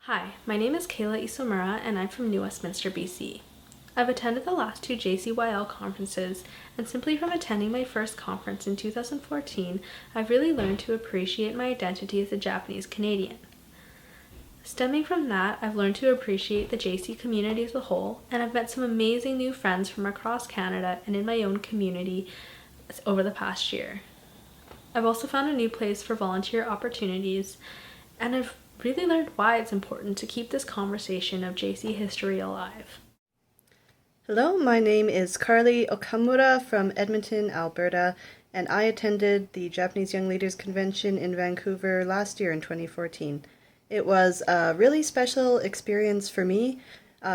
Hi, my name is Kayla Isomura and I'm from New Westminster, BC. I've attended the last two JCYL conferences, and simply from attending my first conference in 2014, I've really learned to appreciate my identity as a Japanese Canadian. Stemming from that, I've learned to appreciate the JC community as a whole, and I've met some amazing new friends from across Canada and in my own community over the past year. I've also found a new place for volunteer opportunities, and I've really learned why it's important to keep this conversation of JC history alive. Hello, my name is Carley Okamura from Edmonton, Alberta, and I attended the Japanese Young Leaders Convention in Vancouver last year in 2014. It was a really special experience for me.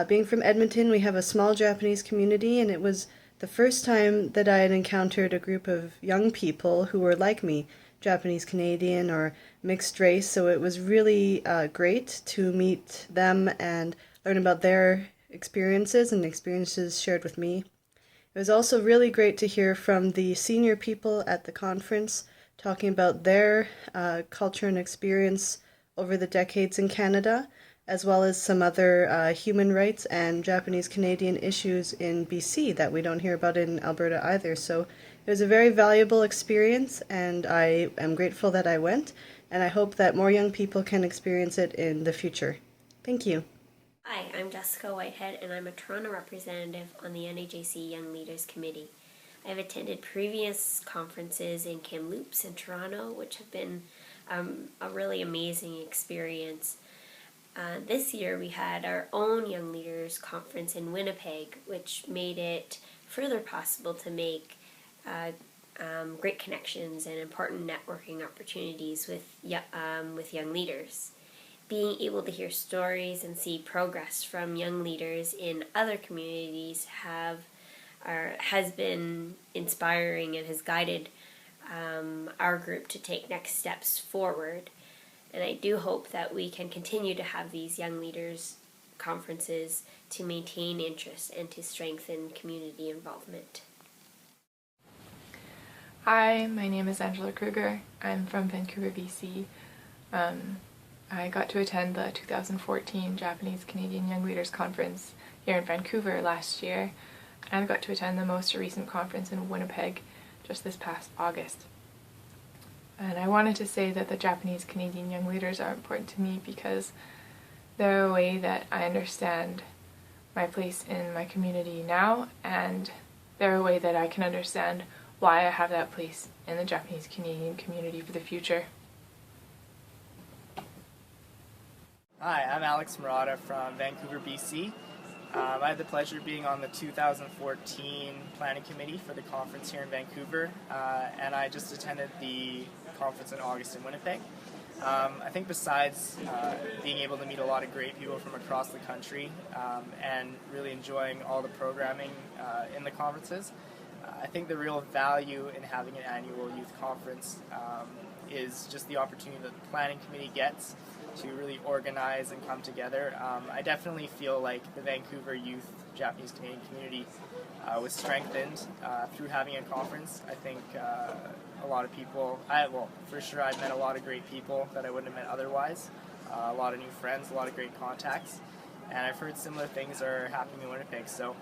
Being from Edmonton, we have a small Japanese community, and it was the first time that I had encountered a group of young people who were like me, Japanese Canadian or mixed race, so it was really great to meet them and learn about their experiences and experiences shared with me. It was also really great to hear from the senior people at the conference talking about their culture and experience over the decades in Canada, as well as some other human rights and Japanese Canadian issues in BC that we don't hear about in Alberta either. So it was a very valuable experience, and I am grateful that I went, and I hope that more young people can experience it in the future. Thank you. Hi, I'm Jessica Whitehead, and I'm a Toronto representative on the NAJC Young Leaders Committee. I've attended previous conferences in Kamloops and Toronto, which have been a really amazing experience. This year we had our own Young Leaders Conference in Winnipeg, which made it further possible to make great connections and important networking opportunities with young leaders. Being able to hear stories and see progress from young leaders in other communities has been inspiring and has guided our group to take next steps forward. And I do hope that we can continue to have these young leaders conferences to maintain interest and to strengthen community involvement. Hi, my name is Angela Kruger. I'm from Vancouver, BC. I got to attend the 2014 Japanese Canadian Young Leaders Conference here in Vancouver last year, and I got to attend the most recent conference in Winnipeg just this past August. And I wanted to say that the Japanese Canadian Young Leaders are important to me because they're a way that I understand my place in my community now, and they're a way that I can understand why I have that place in the Japanese Canadian community for the future. Hi, I'm Alex Murata from Vancouver, BC. I had the pleasure of being on the 2014 planning committee for the conference here in Vancouver, and I just attended the conference in August in Winnipeg. I think besides being able to meet a lot of great people from across the country and really enjoying all the programming in the conferences, I think the real value in having an annual youth conference is just the opportunity that the planning committee gets to really organize and come together. I definitely feel like the Vancouver youth Japanese Canadian community was strengthened through having a conference. I think a lot of people, for sure I've met a lot of great people that I wouldn't have met otherwise, a lot of new friends, a lot of great contacts, and I've heard similar things are happening in Winnipeg. So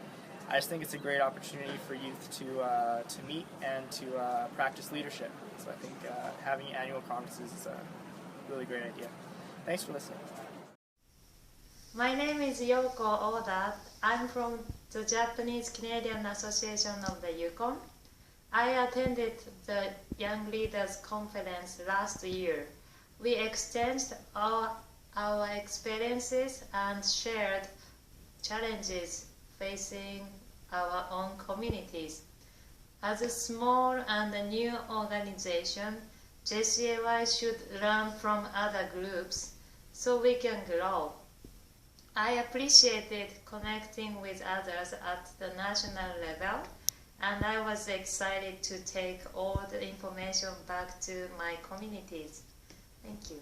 I just think it's a great opportunity for youth to meet and to practice leadership. So I think having annual conferences is a really great idea. Thanks for listening. My name is Yoko Oda. I'm from the Japanese Canadian Association of the Yukon. I attended the Young Leaders Conference last year. We exchanged our experiences and shared challenges facing our own communities. As a small and a new organization, JCYL should learn from other groups so we can grow. I appreciated connecting with others at the national level, and I was excited to take all the information back to my communities. Thank you.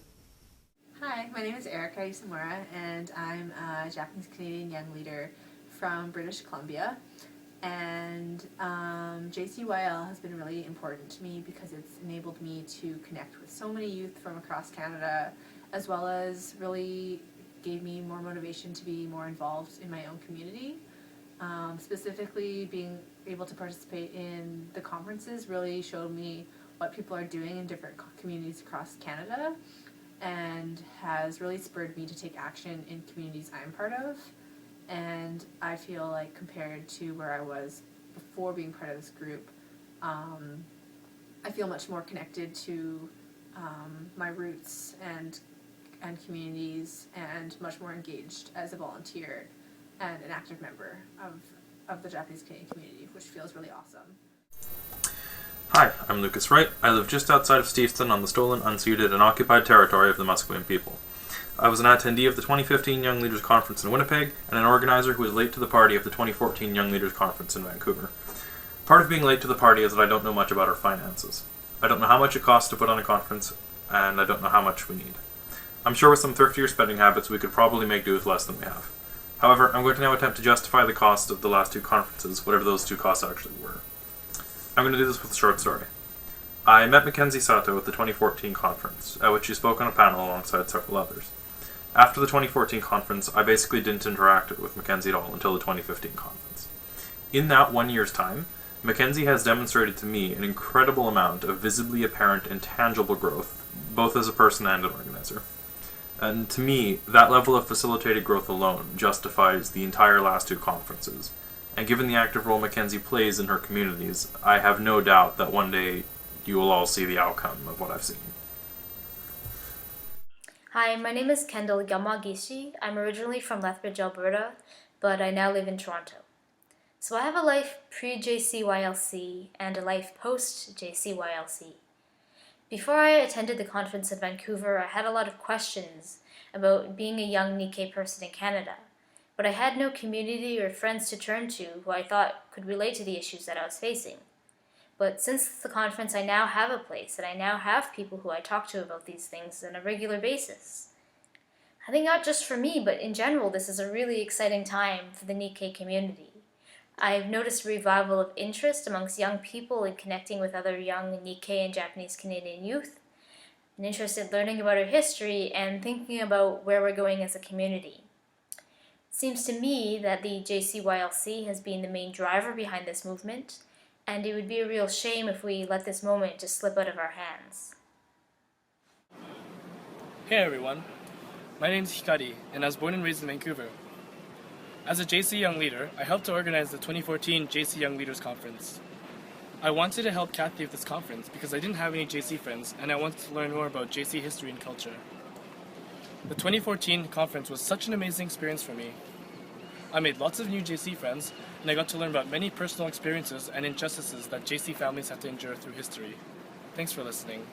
Hi, my name is Hikari Rachmat, and I'm a Japanese Canadian young leader from British Columbia. And JCYL has been really important to me because it's enabled me to connect with so many youth from across Canada, as well as really gave me more motivation to be more involved in my own community. Specifically, being able to participate in the conferences really showed me what people are doing in different communities across Canada, and has really spurred me to take action in communities I'm part of. And I feel like compared to where I was before being part of this group, I feel much more connected to my roots and communities, and much more engaged as a volunteer and an active member of the Japanese Canadian community, which feels really awesome. Hi, I'm Lucas Wright. I live just outside of Steveston on the stolen, unceded, and occupied territory of the Musqueam people. I was an attendee of the 2015 Young Leaders Conference in Winnipeg, and an organizer who was late to the party of the 2014 Young Leaders Conference in Vancouver. Part of being late to the party is that I don't know much about our finances. I don't know how much it costs to put on a conference, and I don't know how much we need. I'm sure with some thriftier spending habits we could probably make do with less than we have. However, I'm going to now attempt to justify the cost of the last two conferences, whatever those two costs actually were. I'm going to do this with a short story. I met Mackenzie Sato at the 2014 conference, at which she spoke on a panel alongside several others. After the 2014 conference, I basically didn't interact with Mackenzie at all until the 2015 conference. In that 1 year's time, Mackenzie has demonstrated to me an incredible amount of visibly apparent and tangible growth, both as a person and an organizer. And to me, that level of facilitated growth alone justifies the entire last two conferences. And given the active role Mackenzie plays in her communities, I have no doubt that one day you will all see the outcome of what I've seen. Hi, my name is Kendall Yamaagishi. I'm originally from Lethbridge, Alberta, but I now live in Toronto. So I have a life pre-JCYLC and a life post-JCYLC. Before I attended the conference in Vancouver, I had a lot of questions about being a young Nikkei person in Canada, but I had no community or friends to turn to who I thought could relate to the issues that I was facing. But since the conference, I now have a place, and I now have people who I talk to about these things on a regular basis. I think not just for me, but in general, this is a really exciting time for the Nikkei community. I've noticed a revival of interest amongst young people in connecting with other young Nikkei and Japanese Canadian youth, an interest in learning about our history and thinking about where we're going as a community. It seems to me that the JCYLC has been the main driver behind this movement, and it would be a real shame if we let this moment just slip out of our hands. Hey everyone, my name is Hikari, and I was born and raised in Vancouver. As a JC Young Leader, I helped to organize the 2014 JC Young Leaders Conference. I wanted to help Kathy with this conference because I didn't have any JC friends, and I wanted to learn more about JC history and culture. The 2014 conference was such an amazing experience for me. I made lots of new JC friends, and I got to learn about many personal experiences and injustices that JC families have to endure through history. Thanks for listening.